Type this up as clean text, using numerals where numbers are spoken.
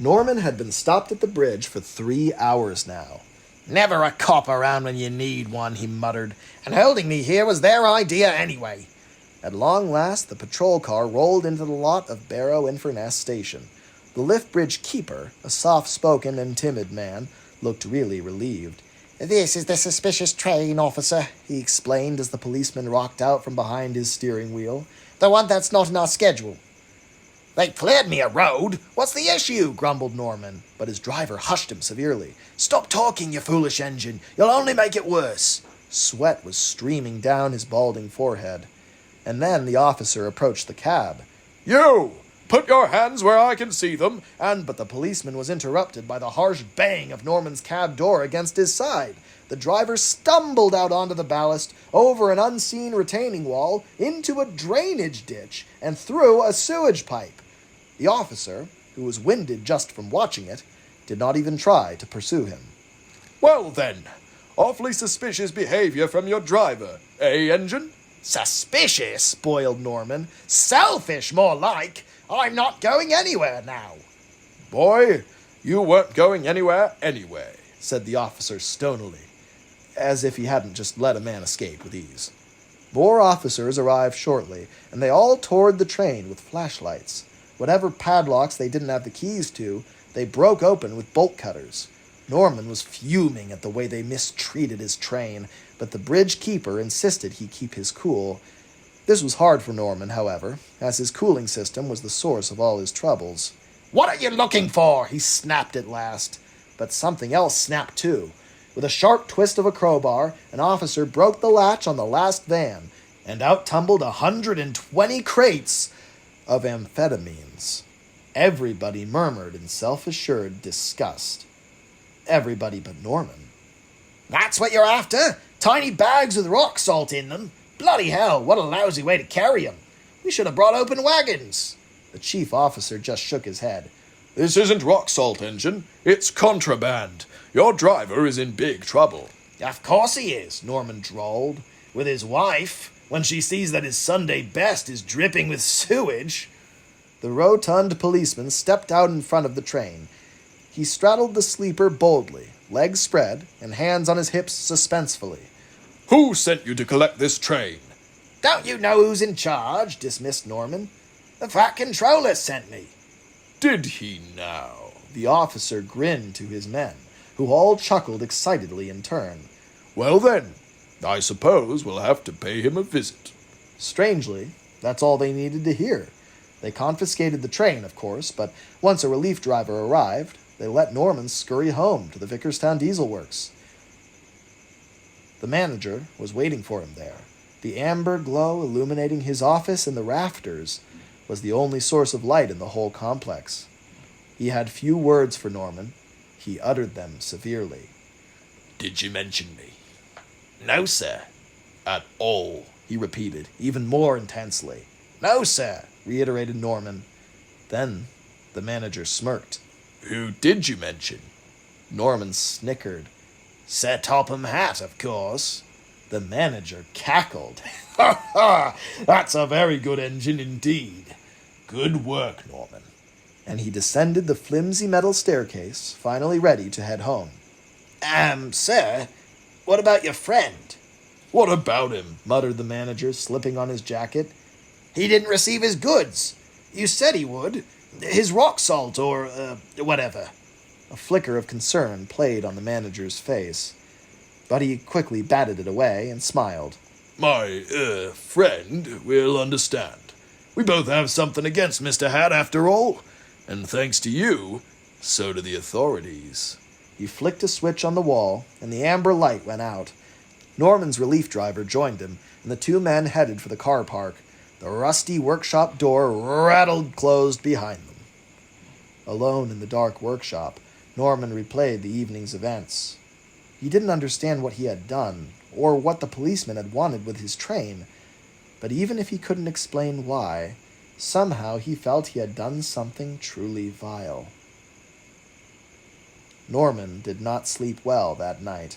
Norman had been stopped at the bridge for 3 hours now. "Never a cop around when you need one," he muttered, "and holding me here was their idea anyway." At long last, the patrol car rolled into the lot of Barrow-in-Furness station. The lift bridge keeper, a soft-spoken and timid man, looked really relieved. "This is the suspicious train, officer," he explained as the policeman rocked out from behind his steering wheel. "The one that's not in our schedule." "They cleared me a road. What's the issue?" grumbled Norman, but his driver hushed him severely. "Stop talking, you foolish engine. You'll only make it worse." Sweat was streaming down his balding forehead. And then the officer approached the cab. "You! Put your hands where I can see them!" But the policeman was interrupted by the harsh bang of Norman's cab door against his side. The driver stumbled out onto the ballast, over an unseen retaining wall, into a drainage ditch, and through a sewage pipe. The officer, who was winded just from watching it, did not even try to pursue him. "Well then, awfully suspicious behavior from your driver, eh, engine?" "Suspicious?" boiled Norman. "Selfish, more like. I'm not going anywhere now." "Boy, you weren't going anywhere anyway," said the officer stonily, as if he hadn't just let a man escape with ease. More officers arrived shortly, and they all toured the train with flashlights. Whatever padlocks they didn't have the keys to, they broke open with bolt cutters. Norman was fuming at the way they mistreated his train, but the bridge keeper insisted he keep his cool. This was hard for Norman, however, as his cooling system was the source of all his troubles. "What are you looking for?" he snapped at last. But something else snapped too. With a sharp twist of a crowbar, an officer broke the latch on the last van, and out tumbled 120 crates of amphetamines. Everybody murmured in self-assured disgust. Everybody but Norman. "That's what you're after? Tiny bags with rock salt in them? Bloody hell, what a lousy way to carry 'em. We should have brought open wagons." The chief officer just shook his head. "This isn't rock salt, engine. It's contraband. Your driver is in big trouble." "Of course he is," Norman drawled. "With his wife, when she sees that his Sunday best is dripping with sewage." The rotund policeman stepped out in front of the train. He straddled the sleeper boldly, legs spread, and hands on his hips suspensefully. "Who sent you to collect this train?" "Don't you know who's in charge?" dismissed Norman. "The fat controller sent me." "Did he now?" The officer grinned to his men, who all chuckled excitedly in turn. "Well then, I suppose we'll have to pay him a visit." Strangely, that's all they needed to hear. They confiscated the train, of course, but once a relief driver arrived, they let Norman scurry home to the Vickerstown Diesel Works. The manager was waiting for him there. The amber glow illuminating his office and the rafters was the only source of light in the whole complex. He had few words for Norman. He uttered them severely. "Did you mention me?" "No, sir." "At all?" he repeated, even more intensely. "No, sir," reiterated Norman. Then the manager smirked. "Who did you mention?" Norman snickered. "Sir Topham Hatt, of course." The manager cackled. "Ha ha! That's a very good engine indeed. Good work, Norman." And he descended the flimsy metal staircase, finally ready to head home. Sir, what about your friend?" "What about him?" muttered the manager, slipping on his jacket. "He didn't receive his goods. You said he would. His rock salt or, whatever." A flicker of concern played on the manager's face, but he quickly batted it away and smiled. "My, friend will understand. We both have something against Mr. Hatt after all, and thanks to you, so do the authorities." He flicked a switch on the wall, and the amber light went out. Norman's relief driver joined him, and the two men headed for the car park. The rusty workshop door rattled closed behind them. Alone in the dark workshop, Norman replayed the evening's events. He didn't understand what he had done, or what the policeman had wanted with his train, but even if he couldn't explain why, somehow he felt he had done something truly vile. Norman did not sleep well that night.